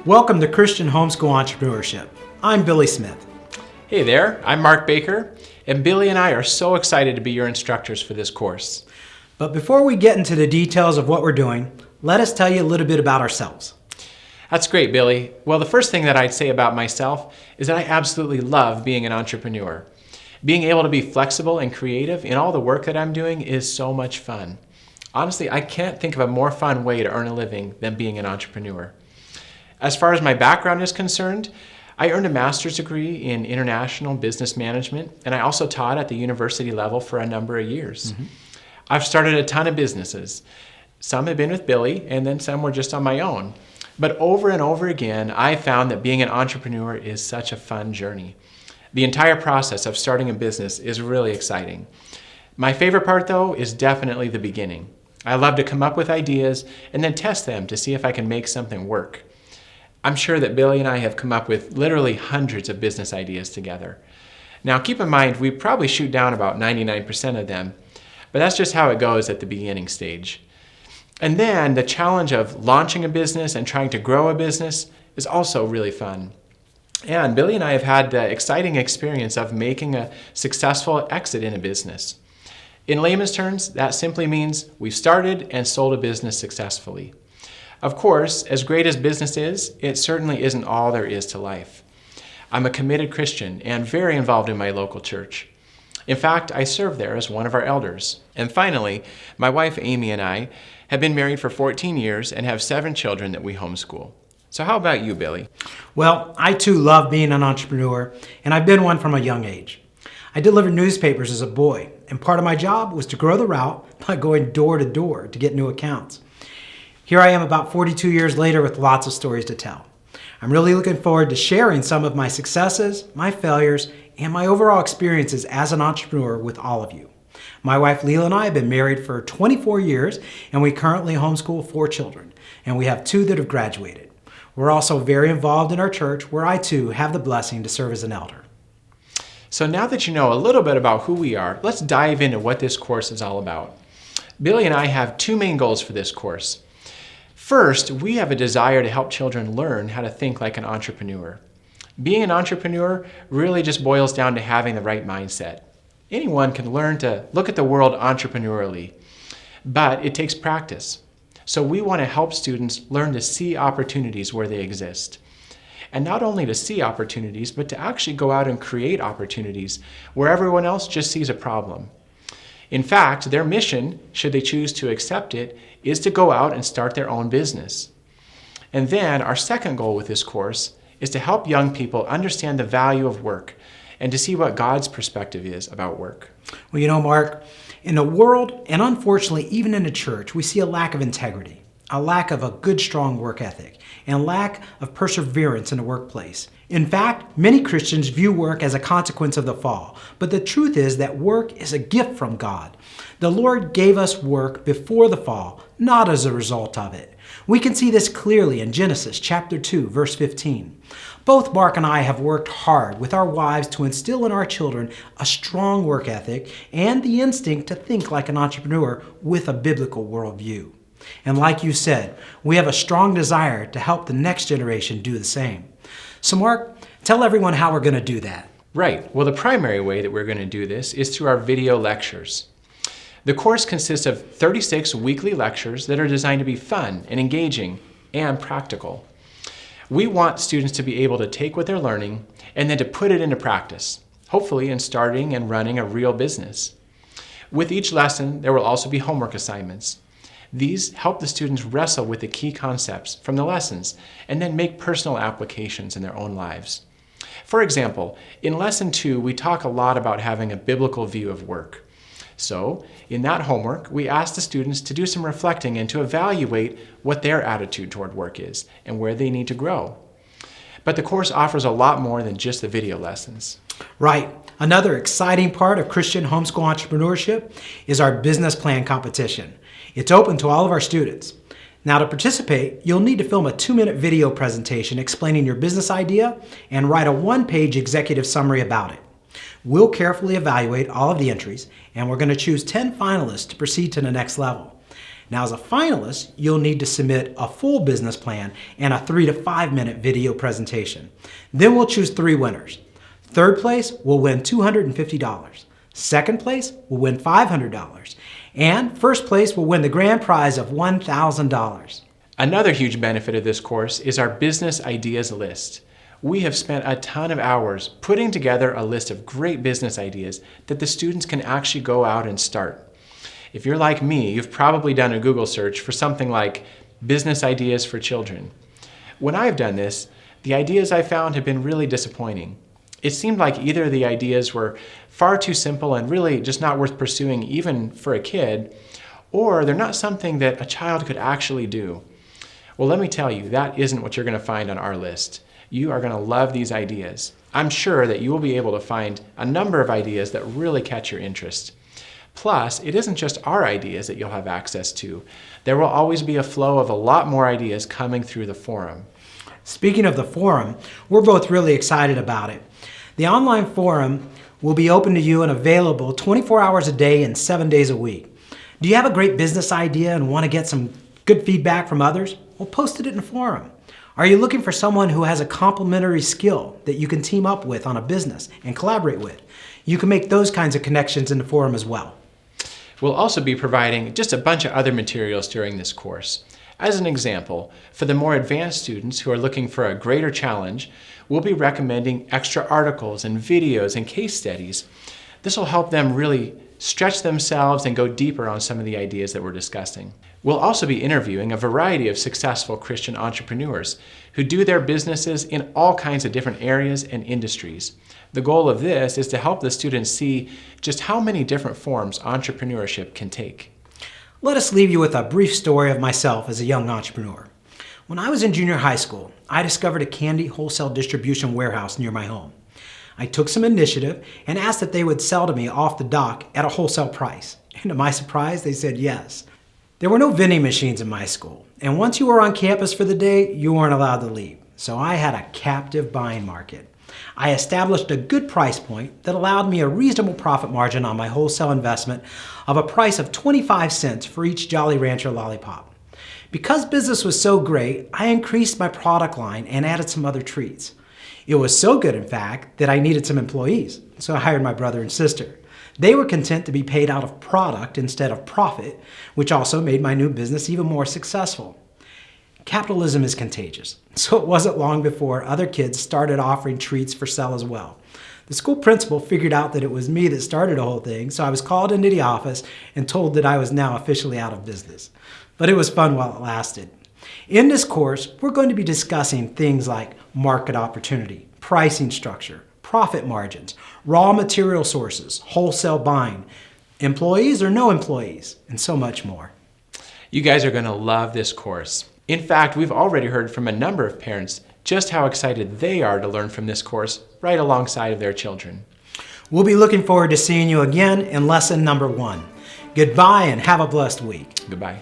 Welcome to Christian Homeschool Entrepreneurship. I'm Billy Smith. Hey there, I'm Mark Baker, and Billy and I are so excited to be your instructors for this course. But before we get into the details of what we're doing, let us tell you a little bit about ourselves. That's great, Billy. Well, the first thing that I'd say about myself is that I absolutely love being an entrepreneur. Being able to be flexible and creative in all the work that I'm doing is so much fun. Honestly, I can't think of a more fun way to earn a living than being an entrepreneur. As far as my background is concerned, I earned a master's degree in international business management, and I also taught at the university level for a number of years. I've started a ton of businesses. Some have been with Billy, and then some were just on my own. But over and over again, I found that being an entrepreneur is such a fun journey. The entire process of starting a business is really exciting. My favorite part, though, is definitely the beginning. I love to come up with ideas and then test them to see if I can make something work. I'm sure that Billy and I have come up with literally hundreds of business ideas together. Now, keep in mind, we probably shoot down about 99% of them, but that's just how it goes at the beginning stage. And then the challenge of launching a business and trying to grow a business is also really fun. And Billy and I have had the exciting experience of making a successful exit in a business. In layman's terms, that simply means we've started and sold a business successfully. Of course, as great as business is, it certainly isn't all there is to life. I'm a committed Christian and very involved in my local church. In fact, I serve there as one of our elders. And finally, my wife Amy and I have been married for 14 years and have 7 children that we homeschool. So how about you, Billy? Well, I too love being an entrepreneur, and I've been one from a young age. I delivered newspapers as a boy, and part of my job was to grow the route by going door to door to get new accounts. Here I am about 42 years later with lots of stories to tell. I'm really looking forward to sharing some of my successes, my failures, and my overall experiences as an entrepreneur with all of you. My wife Leela and I have been married for 24 years, and we currently homeschool 4 children, and we have 2 that have graduated. We're also very involved in our church, where I too have the blessing to serve as an elder. So now that you know a little bit about who we are, let's dive into what this course is all about. Billy and I have 2 main goals for this course. First, we have a desire to help children learn how to think like an entrepreneur. Being an entrepreneur really just boils down to having the right mindset. Anyone can learn to look at the world entrepreneurially, but it takes practice. So we want to help students learn to see opportunities where they exist. And not only to see opportunities, but to actually go out and create opportunities where everyone else just sees a problem. In fact, their mission, should they choose to accept it, is to go out and start their own business. And then our second goal with this course is to help young people understand the value of work and to see what God's perspective is about work. Well, you know, Mark, in the world, and unfortunately even in the church, we see a lack of integrity, a lack of a good, strong work ethic, and lack of perseverance in the workplace. In fact, many Christians view work as a consequence of the fall, but the truth is that work is a gift from God. The Lord gave us work before the fall, not as a result of it. We can see this clearly in Genesis chapter 2, verse 15. Both Mark and I have worked hard with our wives to instill in our children a strong work ethic and the instinct to think like an entrepreneur with a biblical worldview. And like you said, we have a strong desire to help the next generation do the same. So Mark, tell everyone how we're going to do that. Right. Well, the primary way that we're going to do this is through our video lectures. The course consists of 36 weekly lectures that are designed to be fun and engaging and practical. We want students to be able to take what they're learning and then to put it into practice, hopefully in starting and running a real business. With each lesson, there will also be homework assignments. These help the students wrestle with the key concepts from the lessons and then make personal applications in their own lives. For example, in Lesson 2, we talk a lot about having a biblical view of work. So, in that homework, we ask the students to do some reflecting and to evaluate what their attitude toward work is and where they need to grow. But the course offers a lot more than just the video lessons. Right. Another exciting part of Christian Homeschool Entrepreneurship is our business plan competition. It's open to all of our students. Now, to participate, you'll need to film a 2-minute video presentation explaining your business idea and write a 1-page executive summary about it. We'll carefully evaluate all of the entries, and we're going to choose 10 finalists to proceed to the next level. Now, as a finalist, you'll need to submit a full business plan and a 3 to 5 minute video presentation. Then we'll choose 3 winners. Third place will win $250. Second place will win $500. And first place will win the grand prize of $1,000. Another huge benefit of this course is our business ideas list. We have spent a ton of hours putting together a list of great business ideas that the students can actually go out and start. If you're like me, you've probably done a Google search for something like business ideas for children. When I've done this, the ideas I found have been really disappointing. It seemed like either the ideas were far too simple and really just not worth pursuing even for a kid, or they're not something that a child could actually do. Well, let me tell you, that isn't what you're going to find on our list. You are going to love these ideas. I'm sure that you will be able to find a number of ideas that really catch your interest. Plus, it isn't just our ideas that you'll have access to. There will always be a flow of a lot more ideas coming through the forum. Speaking of the forum, we're both really excited about it. The online forum will be open to you and available 24 hours a day and 7 days a week. Do you have a great business idea and want to get some good feedback from others? Well, post it in the forum. Are you looking for someone who has a complementary skill that you can team up with on a business and collaborate with? You can make those kinds of connections in the forum as well. We'll also be providing just a bunch of other materials during this course. As an example, for the more advanced students who are looking for a greater challenge, we'll be recommending extra articles and videos and case studies. This will help them really stretch themselves and go deeper on some of the ideas that we're discussing. We'll also be interviewing a variety of successful Christian entrepreneurs who do their businesses in all kinds of different areas and industries. The goal of this is to help the students see just how many different forms entrepreneurship can take. Let us leave you with a brief story of myself as a young entrepreneur. When I was in junior high school, I discovered a candy wholesale distribution warehouse near my home. I took some initiative and asked that they would sell to me off the dock at a wholesale price. And to my surprise, they said yes. There were no vending machines in my school, and once you were on campus for the day, you weren't allowed to leave. So I had a captive buying market. I established a good price point that allowed me a reasonable profit margin on my wholesale investment of a price of 25 cents for each Jolly Rancher lollipop. Because business was so great, I increased my product line and added some other treats. It was so good, in fact, that I needed some employees, so I hired my brother and sister. They were content to be paid out of product instead of profit, which also made my new business even more successful. Capitalism is contagious, so it wasn't long before other kids started offering treats for sale as well. The school principal figured out that it was me that started the whole thing, so I was called into the office and told that I was now officially out of business. But it was fun while it lasted. In this course, we're going to be discussing things like market opportunity, pricing structure, profit margins, raw material sources, wholesale buying, employees or no employees, and so much more. You guys are going to love this course. In fact, we've already heard from a number of parents just how excited they are to learn from this course right alongside of their children. We'll be looking forward to seeing you again in lesson number 1. Goodbye and have a blessed week. Goodbye.